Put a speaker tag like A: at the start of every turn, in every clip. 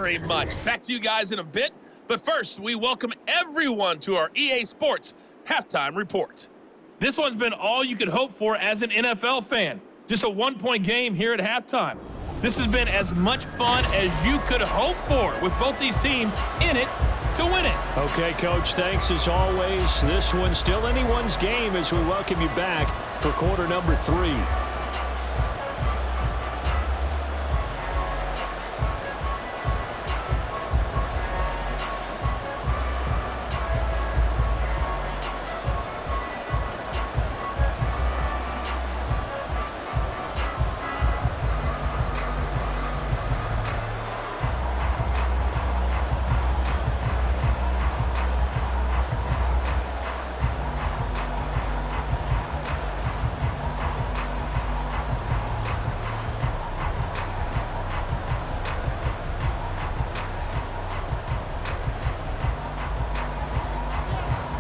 A: Very much. Back to you guys in a bit. But first, we welcome everyone to our EA Sports Halftime Report. This one's been all you could hope for as an NFL fan. Just a one-point game here at halftime. This has been as much fun as you could hope for with both these teams in it to win it.
B: Okay, Coach, thanks as always. This one's still anyone's game as we welcome you back for quarter number 3.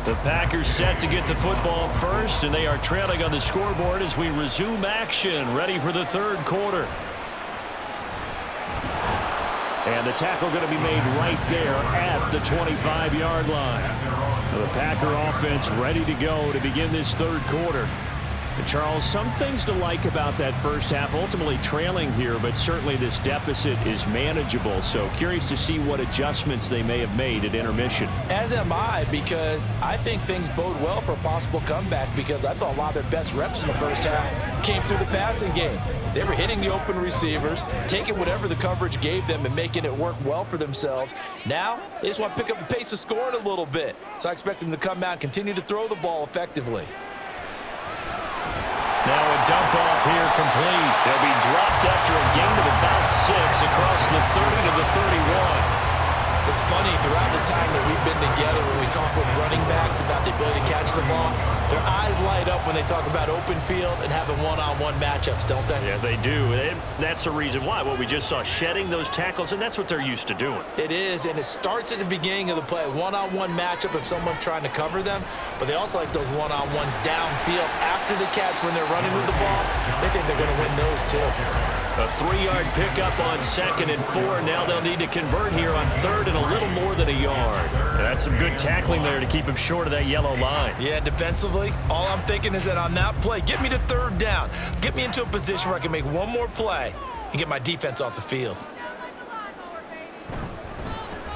B: The Packers set to get the football first, and they are trailing on the scoreboard as we resume action, ready for the third quarter. And the tackle going to be made right there at the 25-yard line. The Packer offense ready to go to begin this third quarter. And Charles, some things to like about that first half, ultimately trailing here, but certainly this deficit is manageable. So curious to see what adjustments they may have made at intermission.
C: As am I, because I think things bode well for a possible comeback, because I thought a lot of their best reps in the first half came through the passing game. They were hitting the open receivers, taking whatever the coverage gave them and making it work well for themselves. Now, they just want to pick up the pace of scoring a little bit. So I expect them to come out and continue to throw the ball effectively.
B: Now a dump off here complete. They'll be dropped after a gain of about 6 across the 30 to the 31.
C: It's funny, throughout the time that we've been together, when we talk with running backs about the ability to catch the ball, their eyes light up when they talk about open field and having one-on-one matchups, don't they?
B: Yeah, they do. And that's the reason why. What we just saw, shedding those tackles, and that's what they're used to doing.
C: It is, and it starts at the beginning of the play. One-on-one matchup if someone's trying to cover them, but they also like those one-on-ones downfield after the catch when they're running with the ball. They think they're going to win those too.
B: A 3-yard pickup on 2nd and 4. Now they'll need to convert here on 3rd and a little more than a yard. That's some good tackling there to keep him short of that yellow line.
C: Yeah, defensively, all I'm thinking is that on that play, get me to 3rd down. Get me into a position where I can make one more play and get my defense off the field.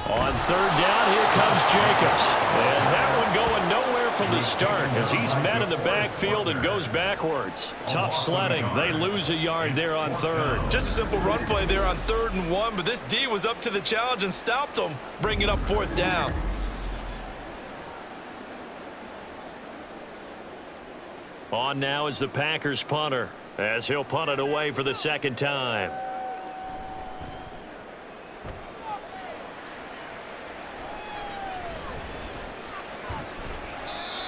B: On 3rd down, here comes Jacobs. And that one going nowhere from the start as he's met in the backfield and goes backwards. Tough sledding. They lose a yard there on 3rd.
C: Just a simple run play there on 3rd and 1, but this D was up to the challenge and stopped them, bringing up 4th down.
B: On now is the Packers punter as he'll punt it away for the 2nd time.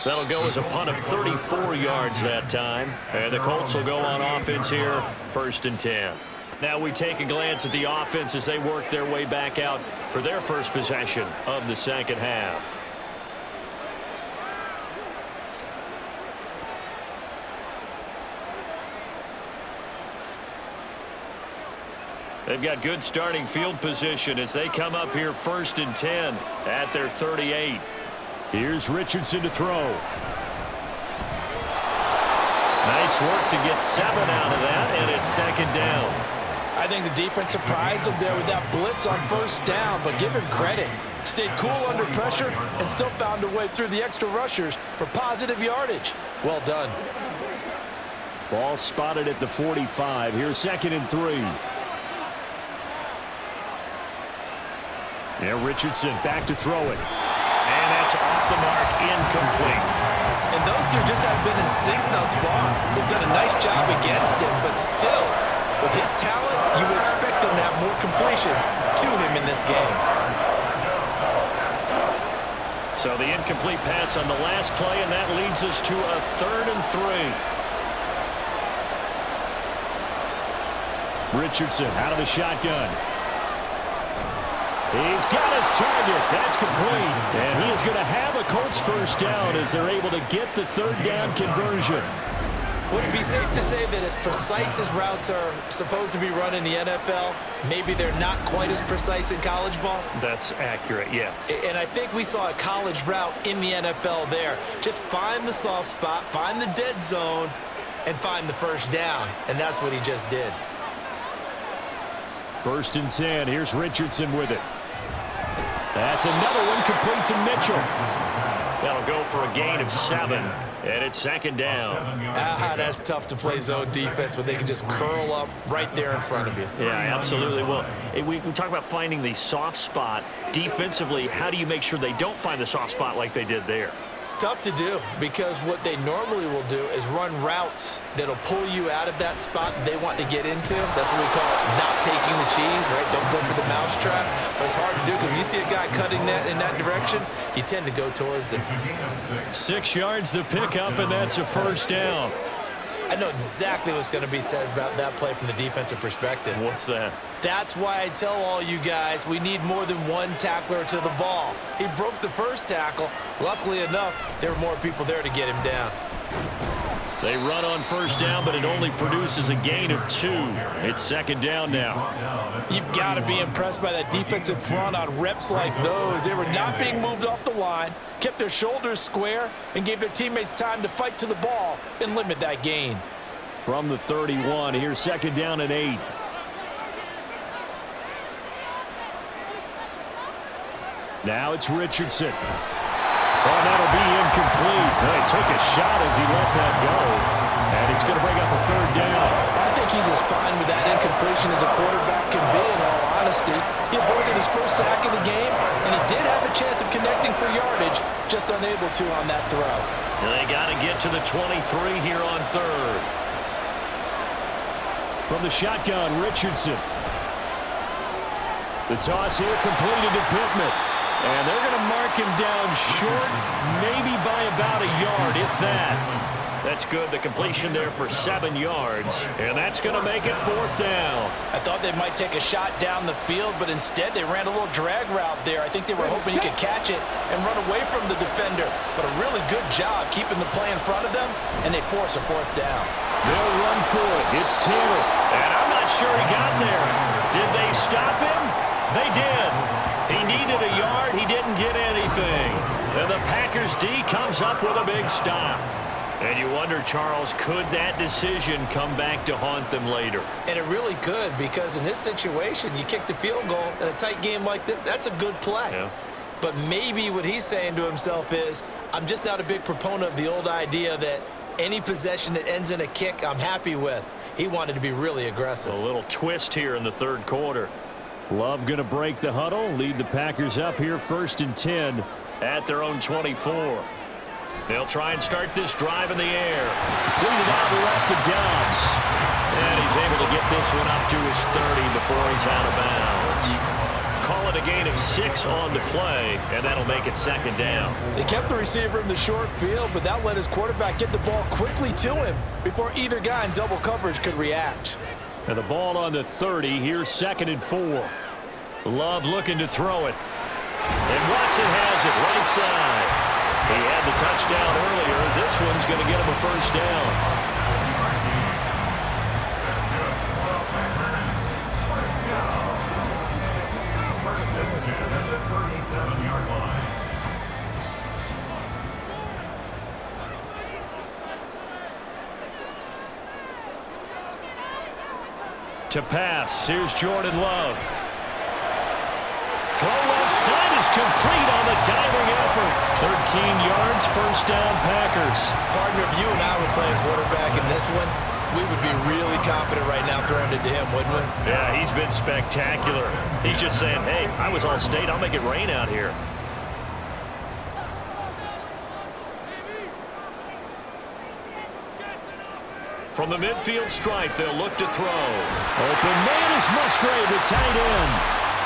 B: That'll go as a punt of 34 yards that time. And the Colts will go on offense here, 1st and 10. Now we take a glance at the offense as they work their way back out for their first possession of the second half. They've got good starting field position as they come up here 1st and 10 at their 38. Here's Richardson to throw. Nice work to get 7 out of that, and it's 2nd down.
C: I think the defense surprised them there with that blitz on 1st down, but give him credit. Stayed cool under pressure and still found a way through the extra rushers for positive yardage. Well done.
B: Ball spotted at the 45. Here's 2nd and 3. Yeah, Richardson back to throw it. And that's off the mark, incomplete.
C: And those two just haven't been in sync thus far. They've done a nice job against him, but still, with his talent, you would expect them to have more completions to him in this game.
B: So the incomplete pass on the last play, and that leads us to a 3rd and 3. Richardson out of the shotgun. He's got his target. That's complete. And he is going to have a Colts 1st down as they're able to get the 3rd down conversion.
C: Would it be safe to say that as precise as routes are supposed to be run in the NFL, maybe they're not quite as precise in college ball?
B: That's accurate, yeah.
C: And I think we saw a college route in the NFL there. Just find the soft spot, find the dead zone, and find the first down. And that's what he just did.
B: 1st and 10. Here's Richardson with it. That's another one complete to Mitchell. That'll go for a gain of 7. And it's 2nd down.
C: That's tough to play zone defense when they can just curl up right there in front of you.
B: Yeah, absolutely. Well, we talk about finding the soft spot. Defensively, how do you make sure they don't find the soft spot like they did there?
C: Tough to do, because what they normally will do is run routes that'll pull you out of that spot that they want to get into. That's what we call not taking the cheese, right? Don't go for the mousetrap. But it's hard to do, because when you see a guy cutting that in that direction, you tend to go towards it.
B: 6 yards the pickup, and that's a 1st down.
C: I know exactly what's going to be said about that play from the defensive perspective.
B: What's that?
C: That's why I tell all you guys we need more than one tackler to the ball. He broke the first tackle. Luckily enough, there were more people there to get him down.
B: They run on 1st down, but it only produces a gain of 2. It's 2nd down now.
C: You've got to be impressed by that defensive front on reps like those. They were not being moved off the line, kept their shoulders square, and gave their teammates time to fight to the ball and limit that gain.
B: From the 31, here's 2nd down and 8. Now it's Richardson. Oh, that'll be incomplete. He took a shot as he let that go. And it's going to bring up a 3rd down.
C: I think he's as fine with that incompletion as a quarterback can be, in all honesty. He avoided his first sack of the game, and he did have a chance of connecting for yardage, just unable to on that throw.
B: And they got to get to the 23 here on 3rd. From the shotgun, Richardson. The toss here completed to Pittman. And they're going to mark him down short, maybe by about a yard, if that. That's good. The completion there for 7 yards. And that's going to make it 4th down.
C: I thought they might take a shot down the field, but instead they ran a little drag route there. I think they were hoping he could catch it and run away from the defender. But a really good job keeping the play in front of them, and they force a 4th down.
B: They'll run for it. It's Taylor. And I'm not sure he got there. Did they stop him? They did. He needed a yard. He didn't get anything. And the Packers D comes up with a big stop. And you wonder, Charles, could that decision come back to haunt them later?
C: And it really could, because in this situation, you kick the field goal in a tight game like this, that's a good play.
B: Yeah.
C: But maybe what he's saying to himself is, I'm just not a big proponent of the old idea that any possession that ends in a kick I'm happy with. He wanted to be really aggressive.
B: A little twist here in the 3rd quarter. Love going to break the huddle, lead the Packers up here 1st and 10 at their own 24. They'll try and start this drive in the air. Completed out left to Dobbs. And he's able to get this one up to his 30 before he's out of bounds. Call it a gain of 6 on the play, and that'll make it 2nd down.
C: They kept the receiver in the short field, but that let his quarterback get the ball quickly to him before either guy in double coverage could react.
B: And the ball on the 30. Here's 2nd and 4. Love looking to throw it. And Watson has it right side. He had the touchdown earlier. This one's going to get him a 1st down. To pass, here's Jordan Love. Throw left side is complete on the diving effort. 13 yards, 1st down Packers.
C: Partner, if you and I were playing quarterback in this one, we would be really confident right now throwing it to him, wouldn't we?
B: Yeah, he's been spectacular. He's just saying, hey, I was all state. I'll make it rain out here. From the midfield stripe, they'll look to throw. Open man is Musgrave, the tight end.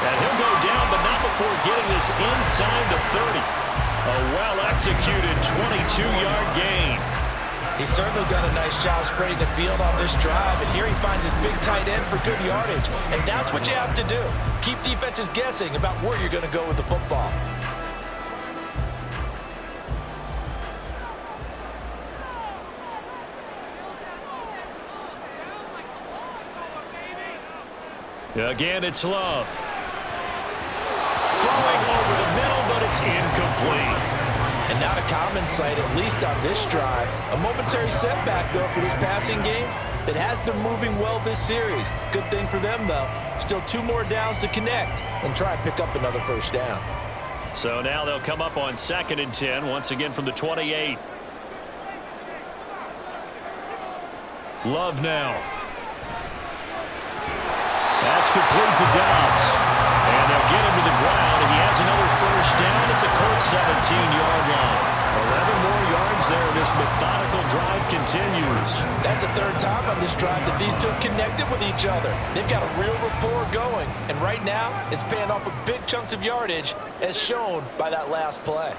B: And he'll go down, but not before getting this inside the 30. A well-executed 22-yard gain.
C: He's certainly done a nice job spreading the field on this drive, and here he finds his big tight end for good yardage. And that's what you have to do. Keep defenses guessing about where you're going to go with the football.
B: Again, it's Love. Throwing over the middle, but it's incomplete.
C: And not a common sight, at least on this drive. A momentary setback, though, for this passing game that has been moving well this series. Good thing for them, though. Still 2 more downs to connect and try and pick up another first down.
B: So now they'll come up on 2nd and 10, once again from the 28. Love now. That's complete to Dobbs. And they'll get him to the ground, and he has another first down at the Colts 17-yard line. 11 more yards there. This methodical drive continues.
C: That's the 3rd time on this drive that these two have connected with each other. They've got a real rapport going, and right now it's paying off with big chunks of yardage, as shown by that last play.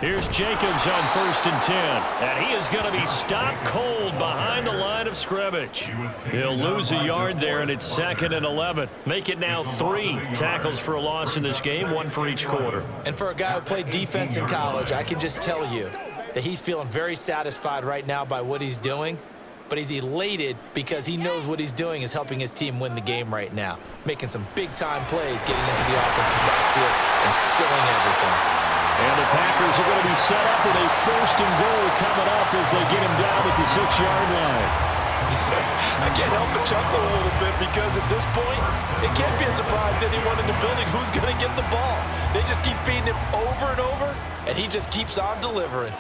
B: Here's Jacobs on 1st and 10, and he is going to be stopped cold behind the line of scrimmage. He'll lose a yard there, and it's 2nd and 11. Make it now 3 tackles for a loss in this game, 1 for each quarter.
C: And for a guy who played defense in college, I can just tell you that he's feeling very satisfied right now by what he's doing, but he's elated because he knows what he's doing is helping his team win the game right now, making some big-time plays, getting into the offensive backfield and spilling everything.
B: And the Packers are going to be set up with a 1st and goal coming up as they get him down at the 6-yard line.
C: I can't help but chuckle a little bit because at this point, it can't be a surprise to anyone in the building who's going to get the ball. They just keep feeding him over and over, and he just keeps on delivering.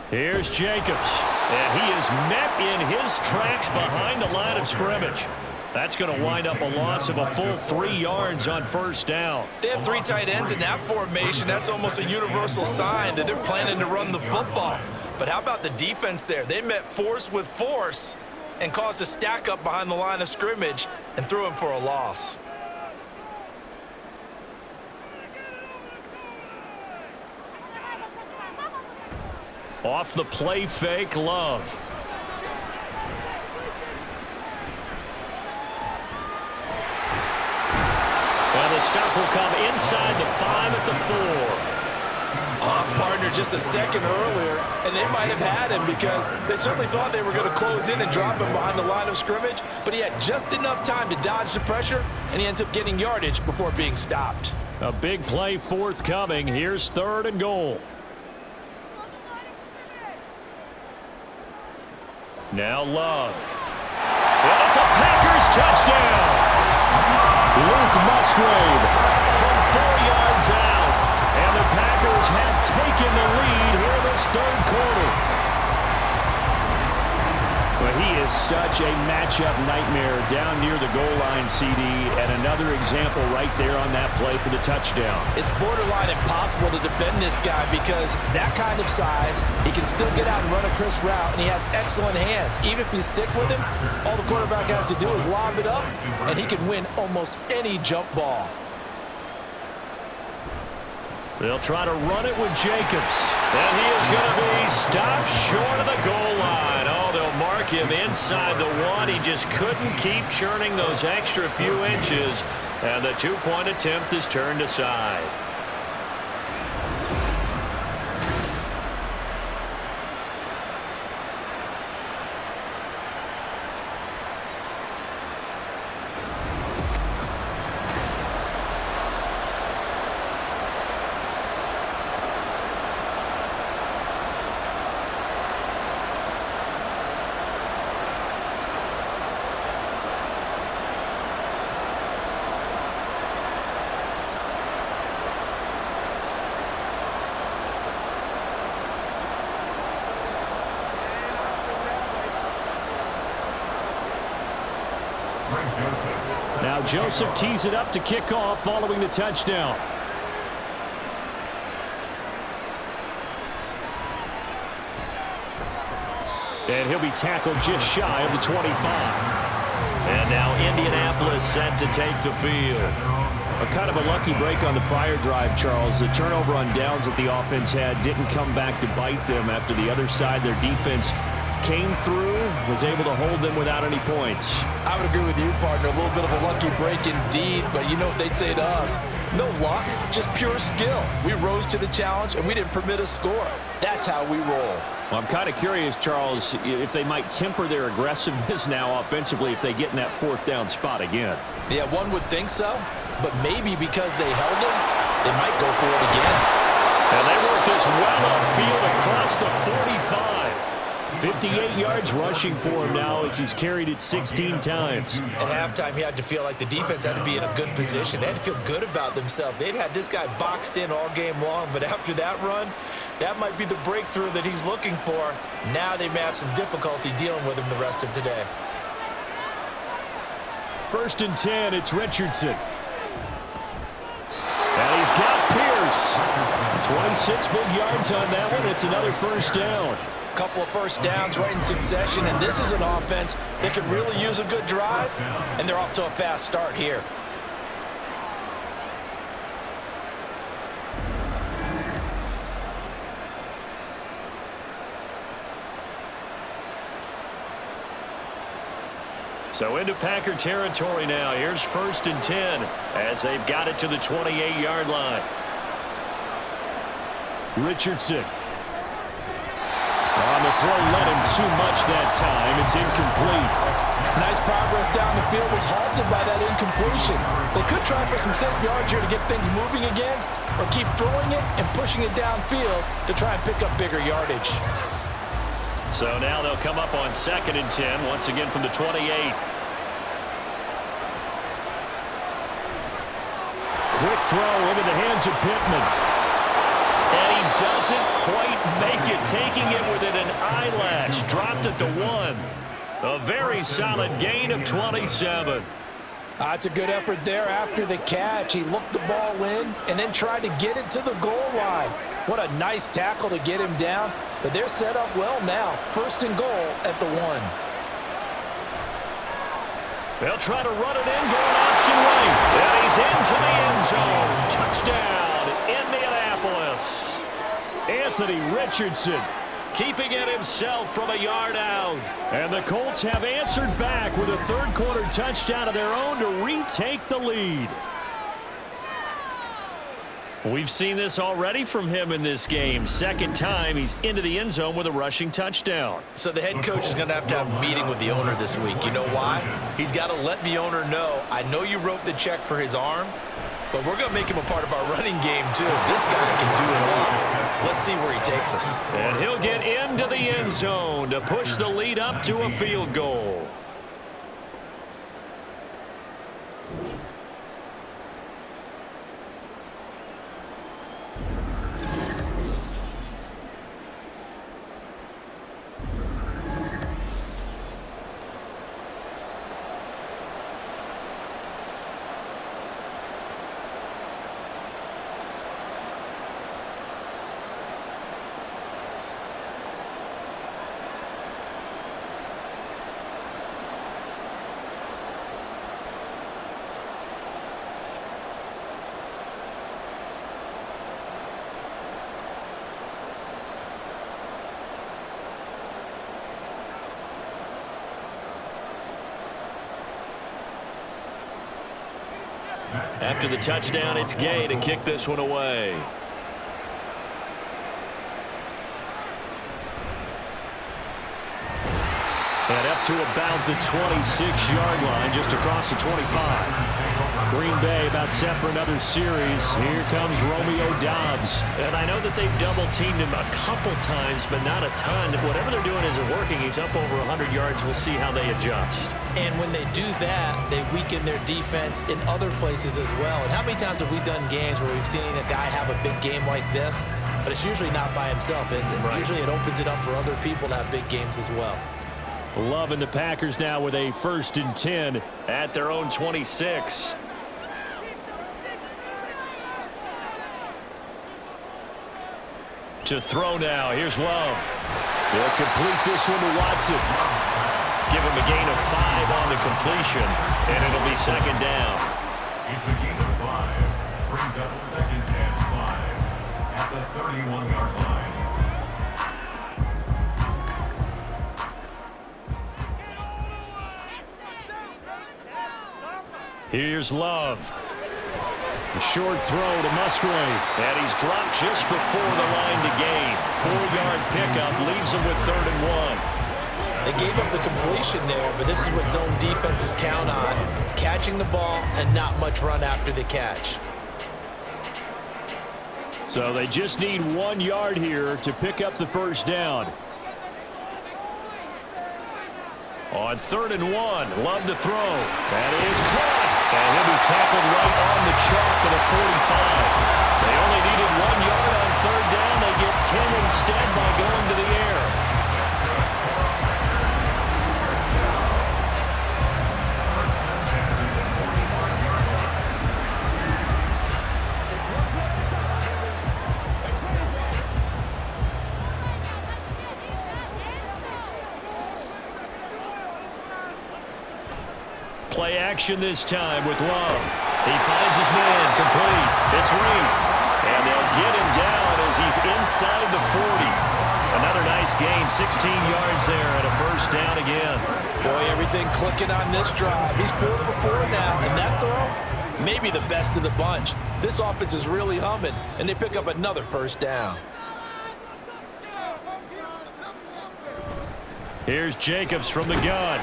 B: Here's Jacobs, and he is met in his tracks behind the line of scrimmage. That's going to wind up a loss of a full 3 yards on 1st down.
C: They have 3 tight ends in that formation. That's almost a universal sign that they're planning to run the football. But how about the defense there? They met force with force and caused a stack up behind the line of scrimmage and threw him for a loss.
B: Off the play fake, Love. And the stop will come inside the 5 at the 4.
C: Partner just a second earlier, and they might have had him because they certainly thought they were going to close in and drop him behind the line of scrimmage, but he had just enough time to dodge the pressure, and he ends up getting yardage before being stopped.
B: A big play forthcoming. Here's 3rd and goal. Now Love. And it's a Packers touchdown. Luke Musgrave from 4 yards out. And the Packers have taken the lead here in this 3rd quarter. But he is such a matchup nightmare down near the goal line, CD, and another example right there on that play for the touchdown.
C: It's borderline impossible to defend this guy because that kind of size, he can still get out and run a crisp route, and he has excellent hands. Even if you stick with him, all the quarterback has to do is lob it up, and he can win almost any jump ball.
B: They'll try to run it with Jacobs. And he is going to be stopped short of the goal line. Oh, they'll mark him inside the 1. He just couldn't keep churning those extra few inches. And the 2-point attempt is turned aside. Now Joseph tees it up to kick off following the touchdown. And he'll be tackled just shy of the 25. And now Indianapolis set to take the field. A kind of a lucky break on the prior drive, Charles. The turnover on downs that the offense had didn't come back to bite them after the other side. Their defense came through, was able to hold them without any points.
C: I would agree with you, partner. A little bit of a lucky break indeed, but you know what they'd say to us. No luck, just pure skill. We rose to the challenge, and we didn't permit a score. That's how we roll.
B: Well, I'm kind of curious, Charles, if they might temper their aggressiveness now offensively if they get in that fourth down spot again.
C: Yeah, one would think so, but maybe because they held them, they might go for it again.
B: And they work this well upfield across the 45. 58 yards rushing for him now as he's carried it 16 times.
C: At halftime, he had to feel like the defense had to be in a good position. They had to feel good about themselves. They'd had this guy boxed in all game long, but after that run, that might be the breakthrough that he's looking for. Now they may have some difficulty dealing with him the rest of today.
B: 1st and 10, it's Richardson. And he's got Pierce. 26 big yards on that one. It's another first down.
C: Couple of first downs right in succession, and this is an offense that could really use a good drive, and they're off to a fast start here.
B: So into Packer territory now. Here's 1st and 10 as they've got it to the 28-yard line. Richardson. On the throw, led him too much that time. It's incomplete.
C: Nice progress down the field was halted by that incompletion. They could try for some safe yards here to get things moving again, or keep throwing it and pushing it downfield to try and pick up bigger yardage.
B: So now they'll come up on 2nd and 10, once again from the 28. Quick throw into the hands of Pittman. And he doesn't quite make it, taking it within an eyelash. Dropped at the 1. A very solid gain of 27.
C: That's a good effort there after the catch. He looked the ball in and then tried to get it to the goal line. What a nice tackle to get him down. But they're set up well now. 1st and goal at the 1.
B: They'll try to run it in, going option right. And he's into the end zone. Touchdown, Indianapolis. Anthony Richardson keeping it himself from a yard out. And the Colts have answered back with a third-quarter touchdown of their own to retake the lead. We've seen this already from him in this game. 2nd time he's into the end zone with a rushing touchdown.
C: So the head coach is going to have a meeting with the owner this week. You know why? He's got to let the owner know, I know you wrote the check for his arm, but we're going to make him a part of our running game too. This guy can do it all. Let's see where he takes us.
B: And he'll get into the end zone to push the lead up to a field goal. After the touchdown, it's Gay to kick this one away. And up to about the 26-yard line, just across the 25. Green Bay about set for another series. Here comes Romeo Doubs. And I know that they've double-teamed him a couple times, but not a ton. Whatever they're doing isn't working. He's up over 100 yards. We'll see how they adjust.
C: And when they do that, they weaken their defense in other places as well. And how many times have we done games where we've seen a guy have a big game like this? But it's usually not by himself, is it? Right. Usually it opens it up for other people to have big games as well.
B: Loving the Packers now with a 1st and 10 at their own 26. To throw now. Here's Love. They'll complete this one to Watson. Give him a gain of 5 on the completion, and it'll be 2nd down.
D: It's a gain of 5. Brings up 2nd and 5 at the 31-yard line.
B: Here's Love. A short throw to Musgrave. And he's dropped just before the line to gain. 4-yard pickup leaves him with 3rd and 1.
C: They gave up the completion there, but this is what zone defenses count on. Catching the ball and not much run after the catch.
B: So they just need 1 yard here to pick up the first down. On 3rd and 1, Love to throw. That is caught. And he'll be tackled right on the chalk to the 45. They only needed 1 yard on 3rd down. They get 10 instead by going to the air. Play action this time with Love. He finds his man, complete. It's Reed. And they'll get him down as he's inside the 40. Another nice gain, 16 yards there and a first down again.
C: Boy, everything clicking on this drive. He's 4 for 4 now, and that throw, maybe the best of the bunch. This offense is really humming, and they pick up another first down.
B: Here's Jacobs from the gun.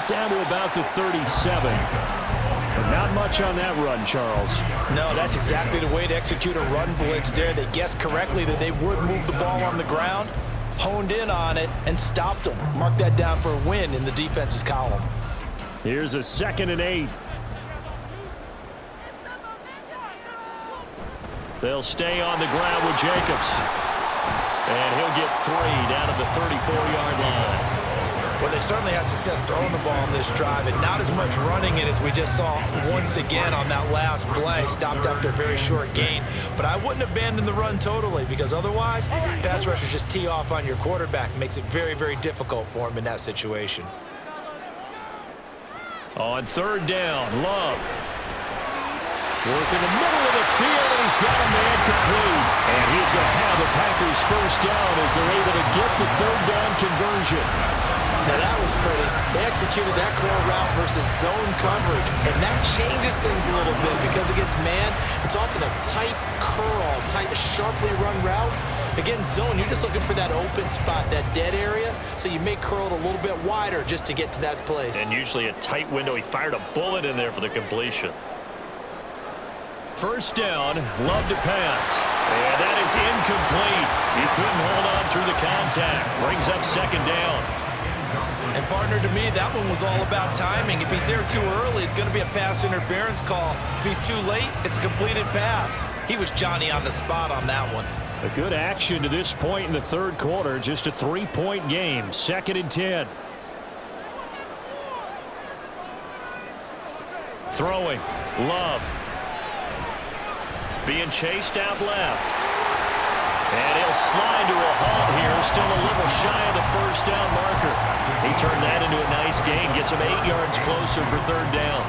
B: Down to about the 37. But not much on that run, Charles.
C: No, that's exactly the way to execute a run blitz there. They guessed correctly that they would move the ball on the ground, honed in on it, and stopped them. Mark that down for a win in the defense's column.
B: Here's a 2nd and 8. They'll stay on the ground with Jacobs. And he'll get 3 down at the 34-yard line.
C: Well, they certainly had success throwing the ball on this drive, and not as much running it as we just saw once again on that last play. Stopped after a very short gain. But I wouldn't abandon the run totally, because otherwise, pass rushers just tee off on your quarterback. Makes it very, very difficult for him in that situation.
B: On 3rd down, Love. Working the middle of the field, and he's got a man complete. And he's going to have the Packers first down as they're able to get the 3rd down conversion.
C: Now that was pretty. They executed that curl route versus zone coverage, and that changes things a little bit because against man, it's often a tight curl, tight, sharply run route. Against zone, you're just looking for that open spot, that dead area, so you may curl it a little bit wider just to get to that place.
B: And usually a tight window. He fired a bullet in there for the completion. First down, Love to pass. And that is incomplete. He couldn't hold on through the contact. Brings up 2nd down.
C: And partner, to me, that one was all about timing. If he's there too early, it's going to be a pass interference call. If he's too late, it's a completed pass. He was Johnny on the spot on that one.
B: A good action to this point in the 3rd quarter. Just a 3-point game. 2nd and 10. Throwing. Love. Being chased out left. And he'll slide to a halt here. Still a little shy of the first down marker. He turned that into a nice gain. Gets him 8 yards closer for 3rd down.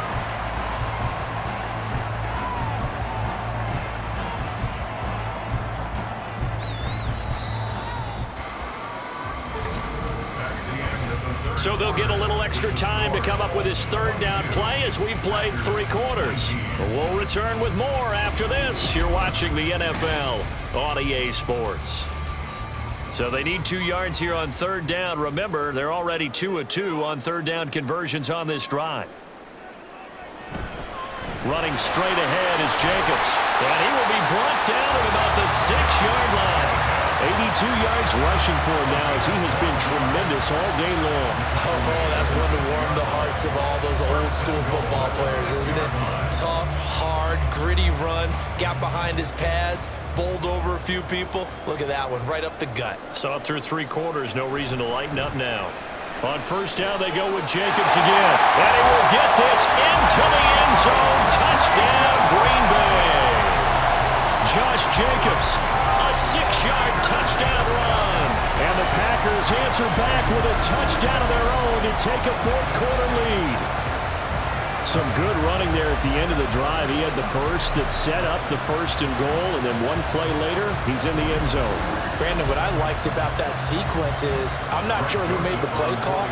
B: So they'll get a little extra time to come up with his 3rd down play as we've played 3 quarters. We'll return with more after this. You're watching the NFL on EA Sports. So they need 2 yards here on 3rd down. Remember, they're already 2 of 2 on 3rd down conversions on this drive. Running straight ahead is Jacobs. And he will be brought down at about the 6-yard line. 82 yards rushing for him now as he has been tremendous all day long.
C: Oh, that's one to warm the hearts of all those old school football players, isn't it? Tough, hard, gritty run, got behind his pads, bowled over a few people. Look at that one, right up the gut.
B: Saw it through 3 quarters, no reason to lighten up now. On 1st down, they go with Jacobs again. And he will get this into the end zone. Touchdown, Green Bay. Josh Jacobs, a 6-yard touchdown run. And the Packers answer back with a touchdown of their own to take a 4th quarter lead. Some good running there at the end of the drive. He had the burst that set up the 1st and goal, and then 1 play later, he's in the end zone.
C: Brandon, what I liked about that sequence is, I'm not sure who made the play call,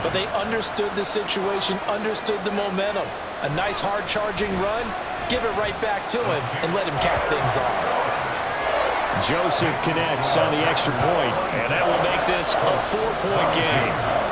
C: but they understood the situation, understood the momentum. A nice hard charging run. Give it right back to him and let him cap things off.
B: Joseph connects on the extra point, and that will make this a 4-point game.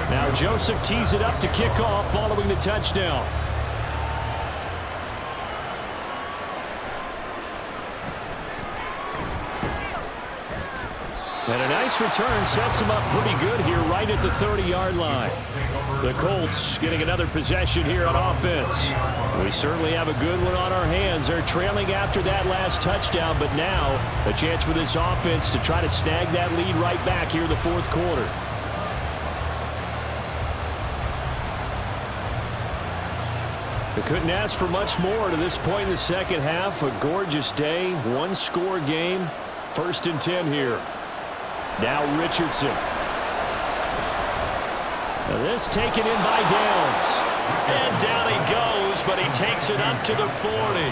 B: Now Joseph tees it up to kick off following the touchdown. And a nice return sets him up pretty good here right at the 30-yard line. The Colts getting another possession here on offense. We certainly have a good one on our hands. They're trailing after that last touchdown, but now a chance for this offense to try to snag that lead right back here in the fourth quarter. They couldn't ask for much more to this point in the second half. A gorgeous day, one-score game. 1st and 10 here. Now Richardson. Now this taken in by Downs. And down he goes, but he takes it up to the 40.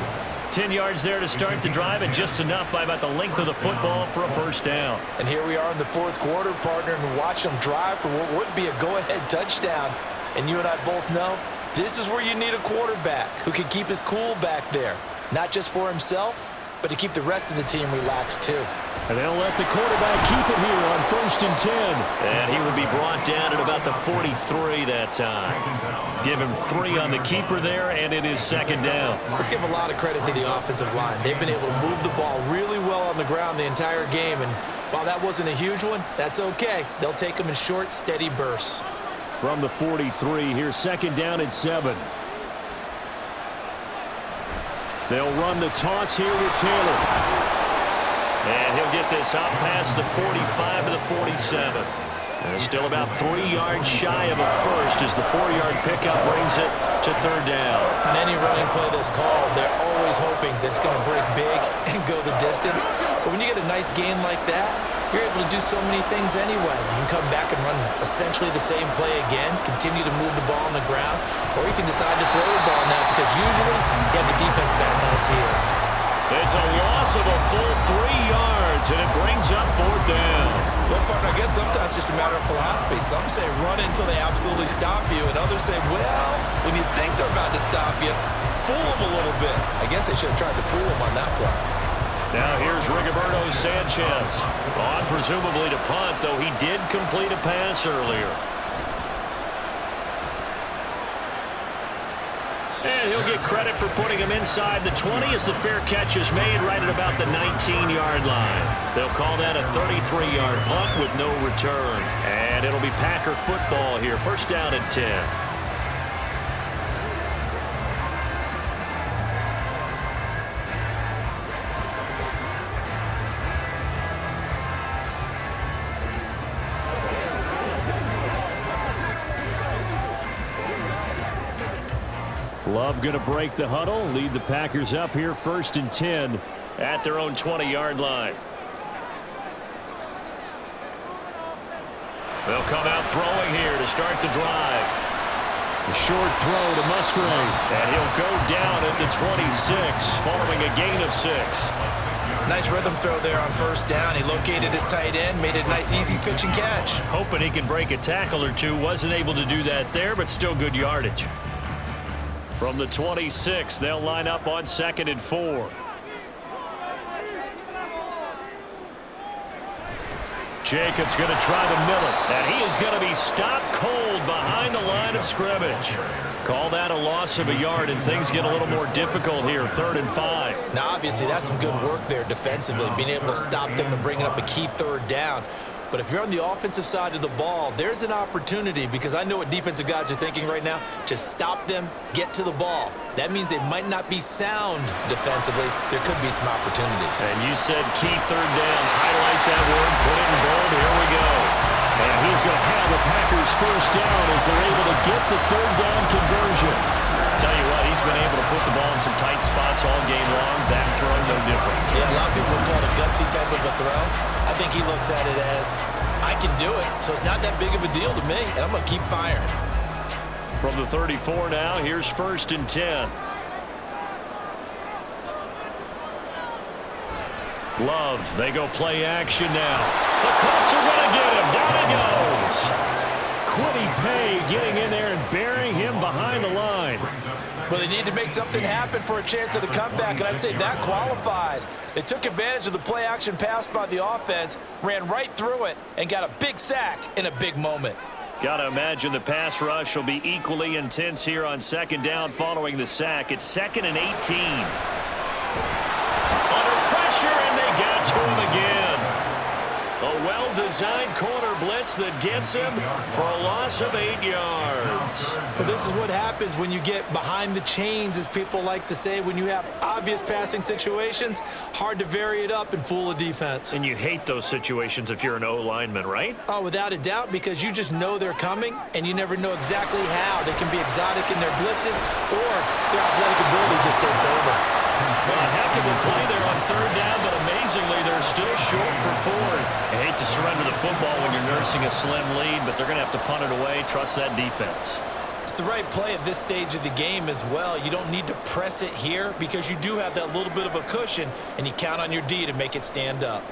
B: 10 yards there to start the drive, and just enough by about the length of the football for a first down.
C: And here we are in the fourth quarter, partner, and watch them drive for what would be a go-ahead touchdown. And you and I both know this is where you need a quarterback who can keep his cool back there. Not just for himself, but to keep the rest of the team relaxed too.
B: And they'll let the quarterback keep it here on 1st and 10. And he would be brought down at about the 43 that time. Give him 3 on the keeper there, and it is 2nd down.
C: Let's give a lot of credit to the offensive line. They've been able to move the ball really well on the ground the entire game. And while that wasn't a huge one, that's okay. They'll take them in short, steady bursts.
B: From the 43, here's 2nd down and 7. They'll run the toss here with Taylor. And he'll get this out past the 45 to the 47. And still about 3 yards shy of a first as the 4-yard pickup brings it to 3rd down.
C: On any running play that's called, they're always hoping that it's going to break big and go the distance. But when you get a nice gain like that, you're able to do so many things anyway. You can come back and run essentially the same play again, continue to move the ball on the ground, or you can decide to throw the ball now because usually you have the defense back on its heels.
B: It's a loss of a full 3 yards, and it brings up 4th down.
C: Well, partner, I guess sometimes it's just a matter of philosophy. Some say run until they absolutely stop you, and others say, well, when you think they're about to stop you, fool them a little bit. I guess they should have tried to fool them on that play.
B: Now here's Rigoberto Sanchez. On presumably to punt, though he did complete a pass earlier. And he'll get credit for putting him inside the 20 as the fair catch is made right at about the 19-yard line. They'll call that a 33-yard punt with no return. And it'll be Packer football here. 1st down and 10. Love going to break the huddle, lead the Packers up here 1st and 10 at their own 20-yard line. They'll come out throwing here to start the drive. A short throw to Musgrave, and he'll go down at the 26 following a gain of 6.
C: Nice rhythm throw there on 1st down. He located his tight end, made it a nice easy pitch and catch.
B: Hoping he can break a tackle or two. Wasn't able to do that there, but still good yardage. From the 26, they'll line up on 2nd and 4. Jacobs going to try the middle, and he is going to be stopped cold behind the line of scrimmage. Call that a loss of a yard, and things get a little more difficult here, 3rd and 5.
C: Now, obviously, that's some good work there defensively, being able to stop them and bringing up a key 3rd down. But if you're on the offensive side of the ball, there's an opportunity because I know what defensive guys are thinking right now. Just stop them, get to the ball. That means they might not be sound defensively. There could be some opportunities.
B: And you said key 3rd down. Highlight that word, put it in bold. Here we go. And he's going to have the Packers 1st down as they're able to get the 3rd down conversion.
A: Tell you what, he's been able to put the ball in some tight spots all game long.
C: of a throw. I think he looks at it as, I can do it, so it's not that big of a deal to me, and I'm going to keep firing.
B: From the 34 now, here's 1st and 10. Love, they go play action now. The Colts are going to get him. Down he goes. Quiddy Pay getting in there and burying him behind the line.
C: Well, they need to make something happen for a chance at a comeback, and I'd say that qualifies. They took advantage of the play-action pass by the offense, ran right through it, and got a big sack in a big moment.
B: Got to imagine the pass rush will be equally intense here on 2nd down following the sack. It's 2nd and 18. Under pressure, and they got to him again. A well-designed corner blitz that gets him for a loss of 8 yards.
C: Well, this is what happens when you get behind the chains, as people like to say. When you have obvious passing situations, hard to vary it up and fool a defense.
B: And you hate those situations if you're an O-lineman, right?
C: Oh, without a doubt, because you just know they're coming, and you never know exactly how. They can be exotic in their blitzes, or their athletic ability just takes over.
B: Well, a heck of a play there on 3rd down, but amazingly, they're still short for 4th. I hate to surrender the football when you're nursing a slim lead, but they're going to have to punt it away. Trust that defense.
C: It's the right play at this stage of the game as well. You don't need to press it here because you do have that little bit of a cushion, and you count on your D to make it stand up.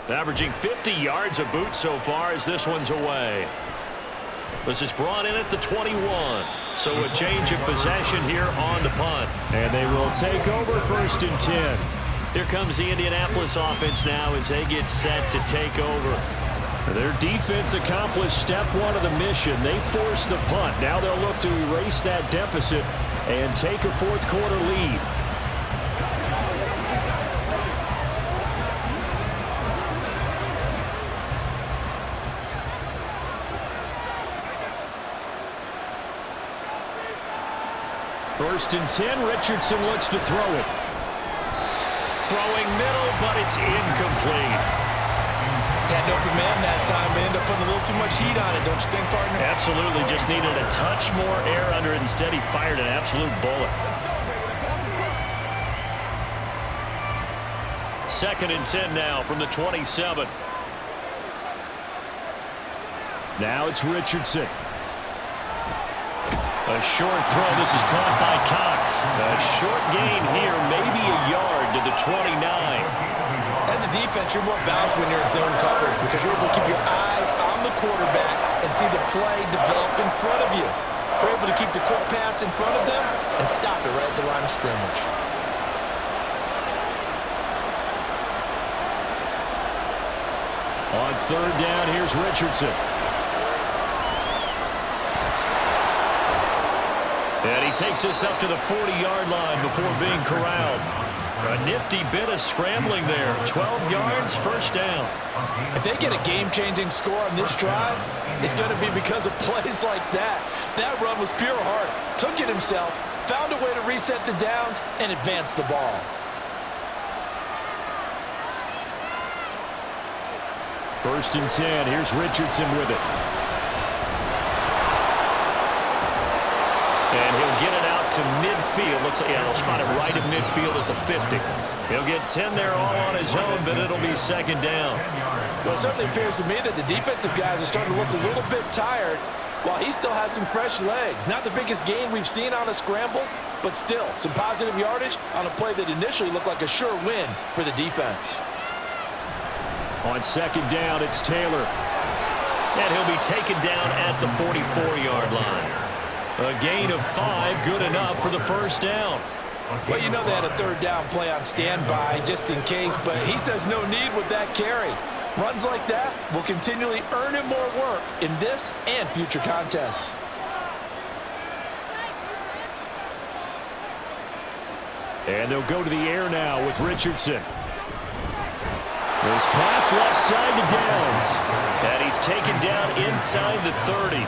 B: Averaging 50 yards a boot so far as this one's away. This is brought in at the 21. So a change of possession here on the punt. And they will take over 1st and 10. Here comes the Indianapolis offense now as they get set to take over. Their defense accomplished step 1 of the mission. They forced the punt. Now they'll look to erase that deficit and take a 4th quarter lead. First and 10, Richardson looks to throw it. Throwing middle, but it's incomplete.
C: Had an open man that time, but ended up putting a little too much heat on it, don't you think, partner?
B: Absolutely, just needed a touch more air under it. Instead, he fired an absolute bullet. 2nd and 10 now from the 27. Now it's Richardson. A short throw. This is caught by Cox. A short gain here, maybe a yard to the 29.
C: As a defense, you're more balanced when you're in zone coverage because you're able to keep your eyes on the quarterback and see the play develop in front of you. You're able to keep the quick pass in front of them and stop it right at the line of scrimmage.
B: On 3rd down, here's Richardson. And he takes us up to the 40-yard line before being corralled. A nifty bit of scrambling there. 12 yards, 1st down.
C: If they get a game-changing score on this drive, it's going to be because of plays like that. That run was pure heart. Took it himself, found a way to reset the downs, and advance the ball.
B: First and 10. Here's Richardson with it. And he'll get it out to midfield. Looks like, yeah, they'll spot it right at midfield at the 50. He'll get 10 there all on his own, but it'll be 2nd down.
C: Well, it certainly appears to me that the defensive guys are starting to look a little bit tired while he still has some fresh legs. Not the biggest gain we've seen on a scramble, but still some positive yardage on a play that initially looked like a sure win for the defense.
B: On 2nd down, it's Taylor. And he'll be taken down at the 44-yard line. A gain of 5, good enough for the 1st down.
C: Well, you know they had a 3rd down play on standby just in case, but he says no need with that carry. Runs like that will continually earn him more work in this and future contests.
B: And they'll go to the air now with Richardson. This pass left side to Downs. And he's taken down inside the 30.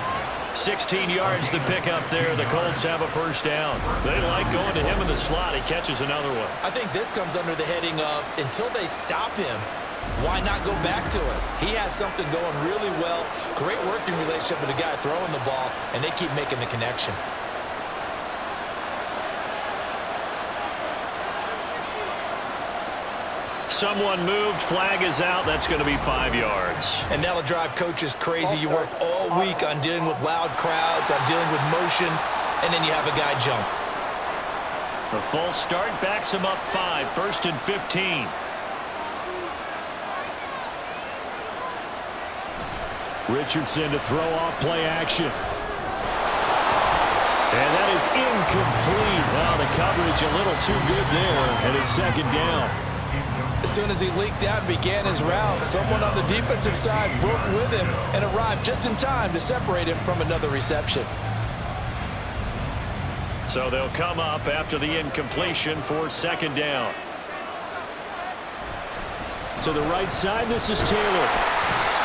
B: 16 yards to pick up there. The Colts have a 1st down. They like going to him in the slot. He catches another one.
C: I think this comes under the heading of until they stop him, why not go back to it? He has something going really well. Great working relationship with the guy throwing the ball, and they keep making the connection.
B: someone moved. Flag is out. That's going to be 5 yards.
C: And that'll drive coaches crazy. You work all week on dealing with loud crowds, on dealing with motion, and then you have a guy jump.
B: The false start backs him up 5, 1st and 15. Richardson to throw off play action. And that is incomplete. Well, the coverage a little too good there, and it's 2nd down.
C: As soon as he leaked out and began his route, someone on the defensive side broke with him and arrived just in time to separate him from another reception.
B: So they'll come up after the incompletion for 2nd down. To the right side, this is Taylor.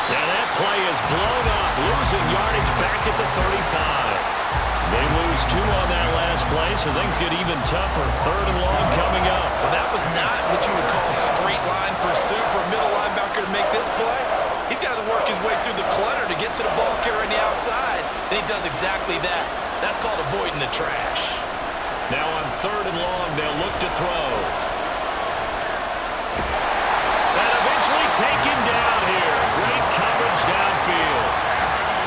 B: Now that play is blown up, losing yardage back at the 35. They lose 2 on that last play, so things get even tougher. 3rd and long coming up.
C: Well, that was not what you would call straight line pursuit for a middle linebacker to make this play. He's got to work his way through the clutter to get to the ball carrier on the outside, and he does exactly that. That's called avoiding the trash.
B: Now on 3rd and long, they'll look to throw. And eventually taken down here. Great coverage downfield.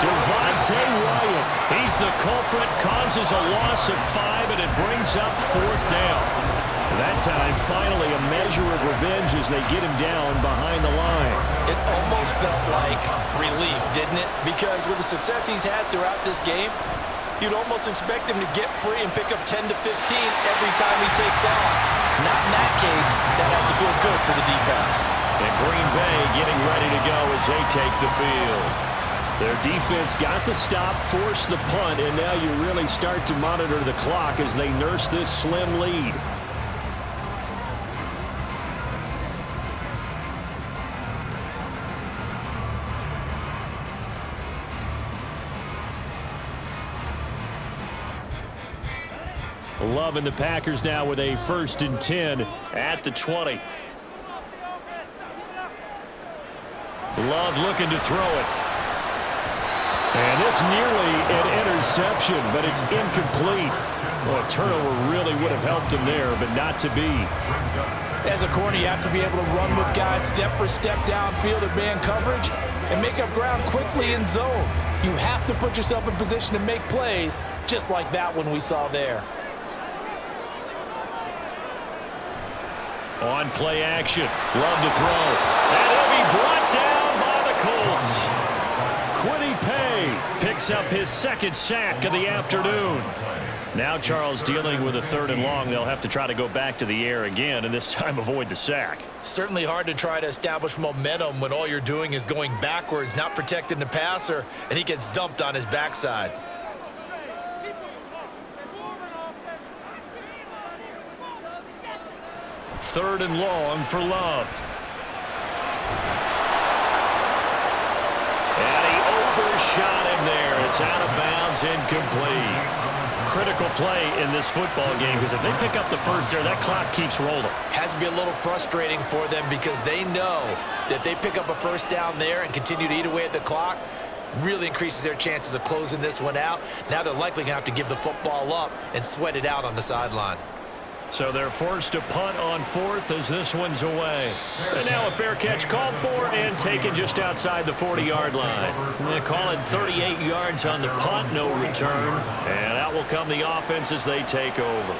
B: Devontae Wyatt, he's the culprit, causes a loss of 5, and it brings up 4th down. That time, finally, a measure of revenge as they get him down behind the line.
C: It almost felt like relief, didn't it? Because with the success he's had throughout this game, you'd almost expect him to get free and pick up 10 to 15 every time he takes off. Not in that case. That has to feel good for the defense.
B: And Green Bay getting ready to go as they take the field. Their defense got the stop, forced the punt, and now you really start to monitor the clock as they nurse this slim lead. Love and the Packers now with a 1st and 10 at the 20. Love looking to throw it. And it's nearly an interception, but it's incomplete. Well, a turnover really would have helped him there, but not to be.
C: As a corner, you have to be able to run with guys step for step downfield in man coverage and make up ground quickly in zone. You have to put yourself in position to make plays, just like that one we saw there.
B: On play action, Love to throw. And he'll be brought down by the Colts. Quiddy Pay picks up his 2nd sack of the afternoon. Now Charles dealing with a 3rd and long. They'll have to try to go back to the air again, and this time avoid the sack.
C: Certainly hard to try to establish momentum when all you're doing is going backwards, not protecting the passer, and he gets dumped on his backside.
B: Third and long for Love. And he overshot him there. It's out of bounds, incomplete. Critical play in this football game because if they pick up the first there, that clock keeps rolling.
C: Has to be a little frustrating for them because they know that they pick up a first down there and continue to eat away at the clock, really increases their chances of closing this one out. Now they're likely going to have to give the football up and sweat it out on the sideline.
B: So they're forced to punt on 4th as this one's away. And now a fair catch called for and taken just outside the 40-yard line. They call it 38 yards on the punt, no return. And out will come the offense as they take over.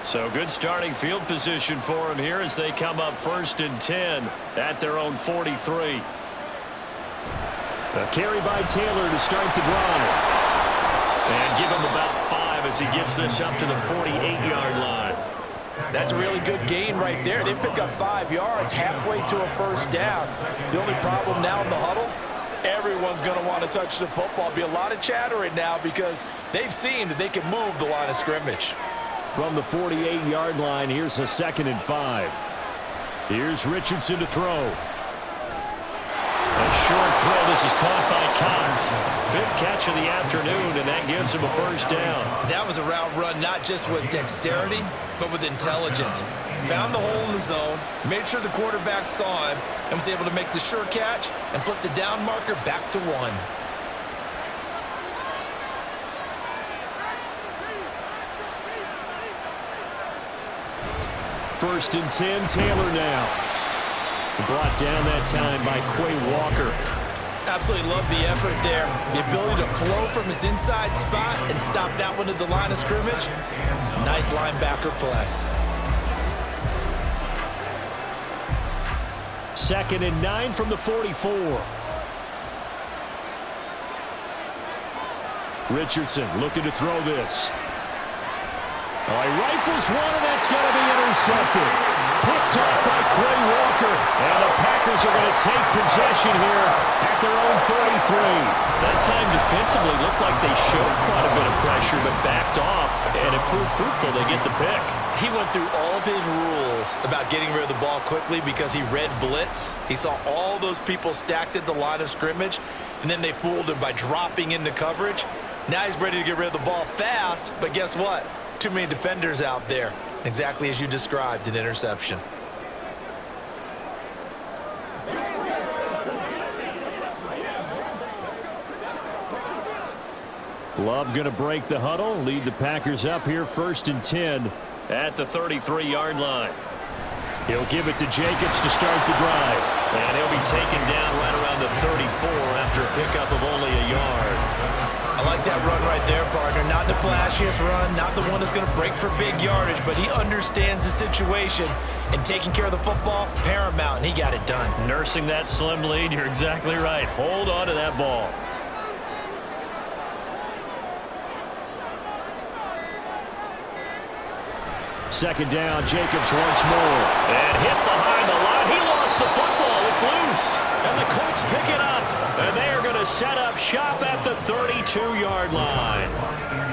B: So good starting field position for them here as they come up 1st and 10 at their own 43. A carry by Taylor to start the drive. And give him about 5 as he gets this up to the 48-yard line.
C: That's a really good gain right there. They pick up 5 yards halfway to a first down. The only problem now in the huddle, everyone's going to want to touch the football. Be a lot of chattering now because they've seen that they can move the line of scrimmage.
B: From the 48-yard line, here's a 2nd and 5. Here's Richardson to throw. A short throw. This is caught by Cox. 5th catch of the afternoon, and that gives him a first down.
C: That was a route run not just with dexterity, but with intelligence. found the hole in the zone, made sure the quarterback saw him, and was able to make the sure catch and flip the down marker back to 1.
B: First and 10, Taylor now. Brought down that time by Quay Walker.
C: Absolutely love the effort there. The ability to flow from his inside spot and stop that one at the line of scrimmage. Nice linebacker play.
B: Second and 9 from the 44. Richardson looking to throw this. Oh, he rifles one, and that's going to be intercepted. Picked off by Quay Walker. And the Packers are going to take possession here at their own 33.
E: That time defensively looked like they showed quite a bit of pressure, but backed off, and it proved fruitful. They get the pick.
C: He went through all of his rules about getting rid of the ball quickly because he read blitz. He saw all those people stacked at the line of scrimmage, and then they fooled him by dropping into coverage. Now he's ready to get rid of the ball fast, but guess what? Too many defenders out there. Exactly as you described, an interception.
B: Love going to break the huddle, lead the Packers up here first and 10
E: at the 33-yard line.
B: He'll give it to Jacobs to start the drive.
E: And he'll be taken down right around the 34 after a pickup of only a yard.
C: I like that run right there, partner. Not the flashiest run, not the one that's going to break for big yardage, but he understands the situation, and taking care of the football, paramount, and he got it done.
E: Nursing that slim lead, you're exactly right. Hold on to that ball.
B: Second down, Jacobs once more.
E: And hit behind the line. He lost the football. It's loose. And the Colts pick it up. And they are going to set up shop at the 32-yard line.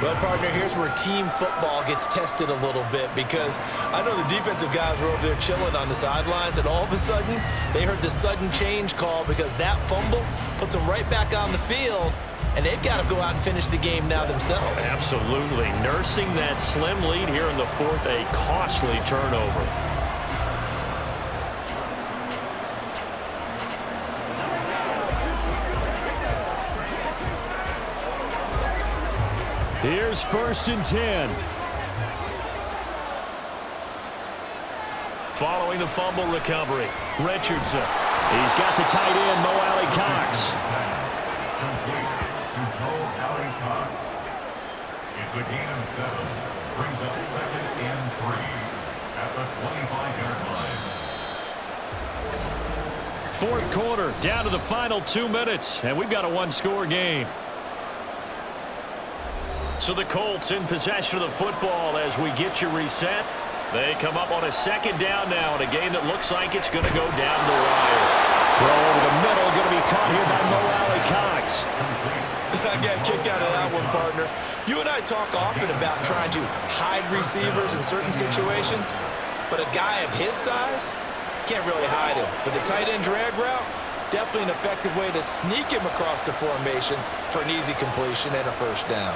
C: Well, partner, here's where team football gets tested a little bit, because I know the defensive guys were over there chilling on the sidelines, and all of a sudden, they heard the sudden change call because that fumble puts them right back on the field, and they've got to go out and finish the game now themselves.
E: Absolutely. Nursing that slim lead here in the fourth, a costly turnover.
B: Here's first and 10.
E: Following the fumble recovery, Richardson.
B: He's got the tight end, Mo Alley Cox.
D: Complete to Mo Alley Cox. It's a gain of 7. Brings up second and 3 at the 25-yard line.
B: Fourth quarter, down to the final 2 minutes, and we've got a one-score game.
E: So the Colts in possession of the football as we get you reset. They come up on a second down now in a game that looks like it's going to go down the wire.
B: Throw over the middle, going to be caught here by Mo Alley Cox.
C: I got a kick out of that one, partner. You and I talk often about trying to hide receivers in certain situations, but a guy of his size can't really hide him. But the tight end drag route, definitely an effective way to sneak him across the formation for an easy completion and a first down.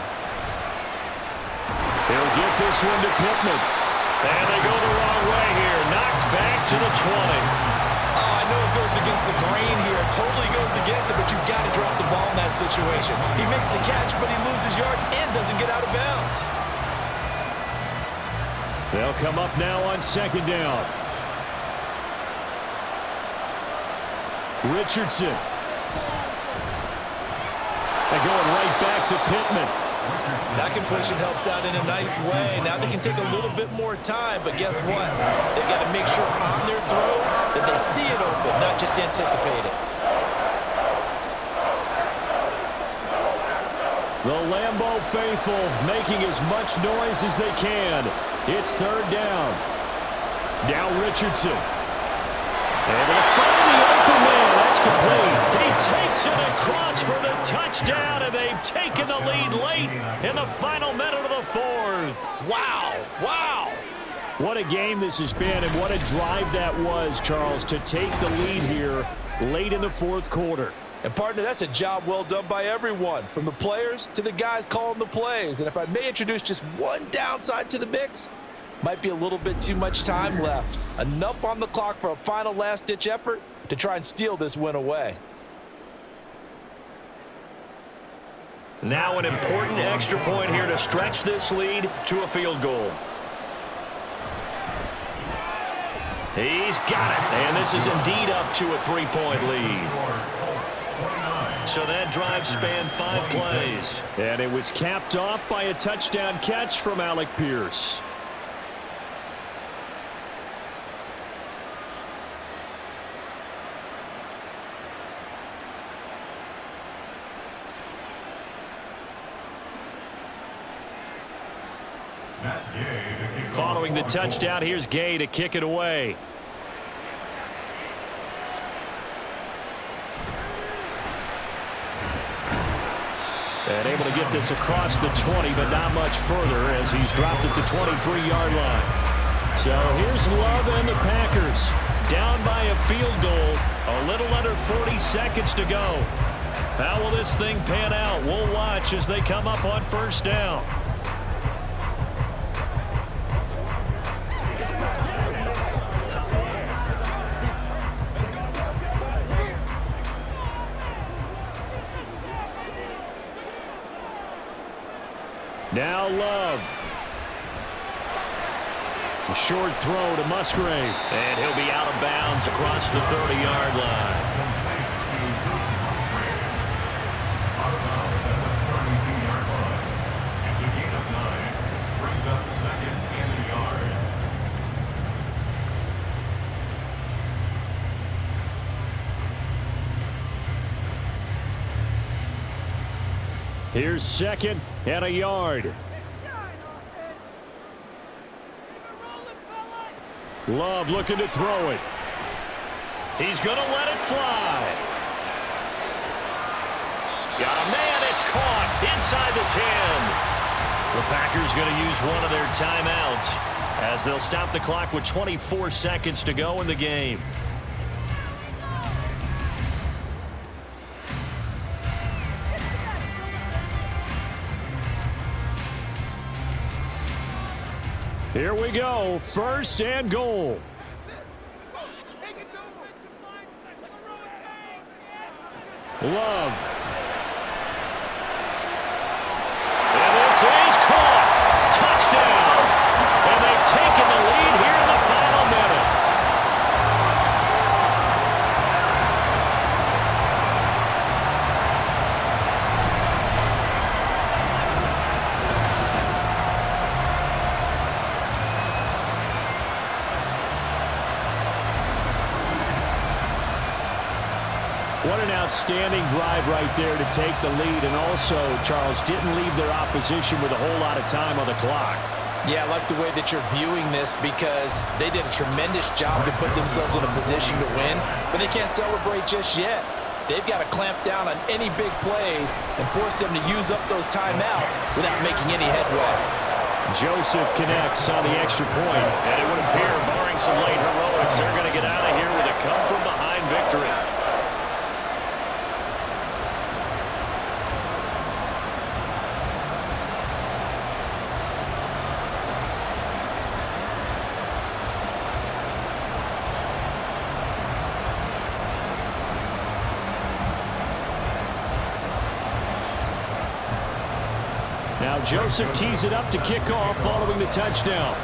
B: He'll get this one to Pittman.
E: And they go the wrong way here. Knocked back to the 20.
C: Oh, I know it goes against the grain here. It totally goes against it, but you've got to drop the ball in that situation. He makes a catch, but he loses yards and doesn't get out of bounds.
B: They'll come up now on second down. Richardson. They're going right back to Pittman.
C: That completion helps out in a nice way. Now they can take a little bit more time, but guess what? They've got to make sure on their throws that they see it open, not just anticipate it.
B: The Lambeau faithful making as much noise as they can. It's third down. Now Richardson. And they'll find the open man. That's complete.
E: He takes it across for the touchdown, and they've taken the lead late in the final minute of the fourth.
C: Wow. Wow.
B: What a game this has been, and what a drive that was, Charles, to take the lead here late in the fourth quarter.
C: And, partner, that's a job well done by everyone, from the players to the guys calling the plays. And if I may introduce just one downside to the mix, Might be a little bit too much time left. Enough on the clock for a final last-ditch effort to try and steal this win away.
E: Now an important extra point here to stretch this lead to a field goal. He's got it. And this is indeed up to a 3-point lead. So that drive spanned 5 plays.
B: And it was capped off by a touchdown catch from Alec Pierce.
E: Following the touchdown, here's Gay to kick it away.
B: And able to get this across the 20, but not much further as he's dropped it to 23-yard line. So here's Love and the Packers down by a field goal. A little under 40 seconds to go. How will this thing pan out? We'll watch as they come up on first down. Now Love. A short throw to Musgrave.
E: And he'll be out of bounds across the 30-yard line.
D: It's a gain of 9. Brings up 2nd and a yard.
B: Here's 2nd and a yard. Love looking to throw it.
E: He's going to let it fly. Got a man. It's caught inside the 10. The Packers going to use one of their timeouts as they'll stop the clock with 24 seconds to go in the game.
B: Here we go. 1st and goal. Love.
E: And this is caught. Touchdown. And they've taken the lead here in the final minute.
B: What an outstanding drive right there to take the lead. And also, Charles, didn't leave their opposition with a whole lot of time on the clock.
C: Yeah, I like the way that you're viewing this because they did a tremendous job to put themselves in a position to win, but they can't celebrate just yet. They've got to clamp down on any big plays and force them to use up those timeouts without making any headway.
B: Joseph connects on the extra point.
E: And it would appear, barring some late heroics, they're going to get out of here with a come-from-behind victory.
B: Now Joseph tees it up to kick off following the touchdown.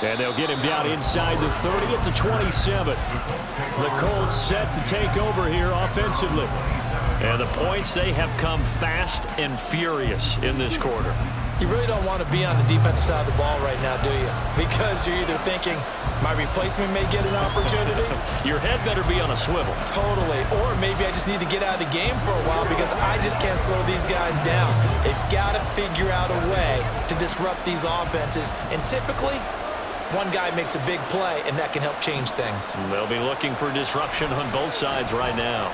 B: And they'll get him down inside the 30 at the 27. The Colts set to take over here offensively.
E: And the points, they have come fast and furious in this quarter.
C: You really don't want to be on the defensive side of the ball right now, do you? Because you're either thinking, my replacement may get an opportunity.
E: Your head better be on a swivel.
C: Totally. Or maybe I just need to get out of the game for a while because I just can't slow these guys down. They've got to figure out a way to disrupt these offenses. And typically, one guy makes a big play, and that can help change things.
E: They'll be looking for disruption on both sides right now.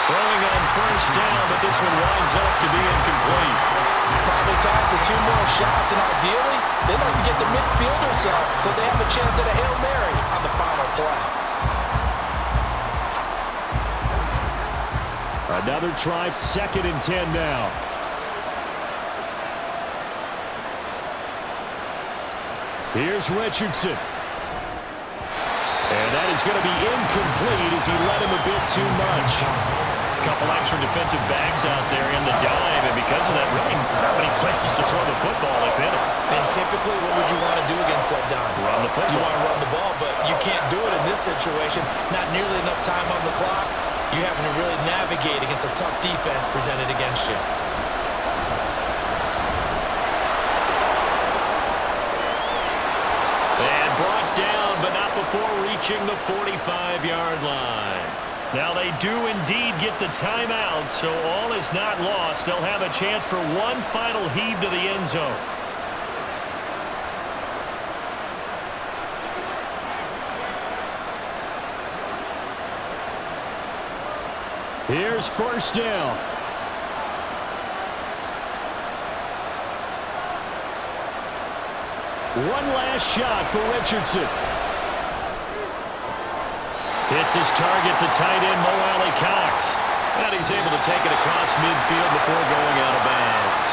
E: Throwing on first down, but this one winds up to be incomplete.
C: Probably time for 2 more shots, and ideally, they'd like to get the midfield or so they have a chance at a Hail Mary on the final play.
B: Another try, 2nd and 10 now. Here's Richardson. And that is going to be incomplete as he led him a bit too much.
E: A couple extra defensive backs out there in the dime, and because of that, really not many places to throw the football, if any.
C: And typically, what would you want to do against that dime?
E: Run the football.
C: You want to run the ball, but you can't do it in this situation. Not nearly enough time on the clock. You're having to really navigate against a tough defense presented against you.
E: And brought down, but not before reaching the 45-yard line. Now they do indeed get the timeout, so all is not lost. They'll have a chance for one final heave to the end zone.
B: Here's 1st down. One last shot for Richardson.
E: Hits his target, the tight end, Mo Alley-Cox. And he's able to take it across midfield before going out of bounds.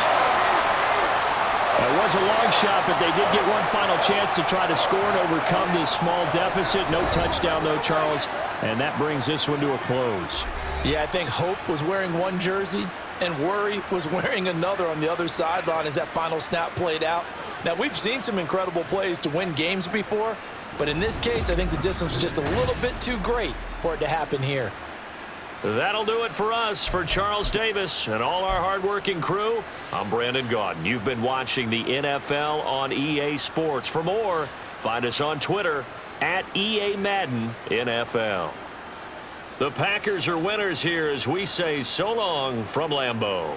B: It was a long shot, but they did get one final chance to try to score and overcome this small deficit. No touchdown, though, Charles. And that brings this one to a close.
C: Yeah, I think hope was wearing one jersey and worry was wearing another on the other sideline as that final snap played out. Now, we've seen some incredible plays to win games before, but in this case, I think the distance was just a little bit too great for it to happen here.
E: That'll do it for us. For Charles Davis and all our hardworking crew, I'm Brandon Gaudin. You've been watching the NFL on EA Sports. For more, find us on Twitter at EA Madden NFL. The Packers are winners here as we say so long from Lambeau.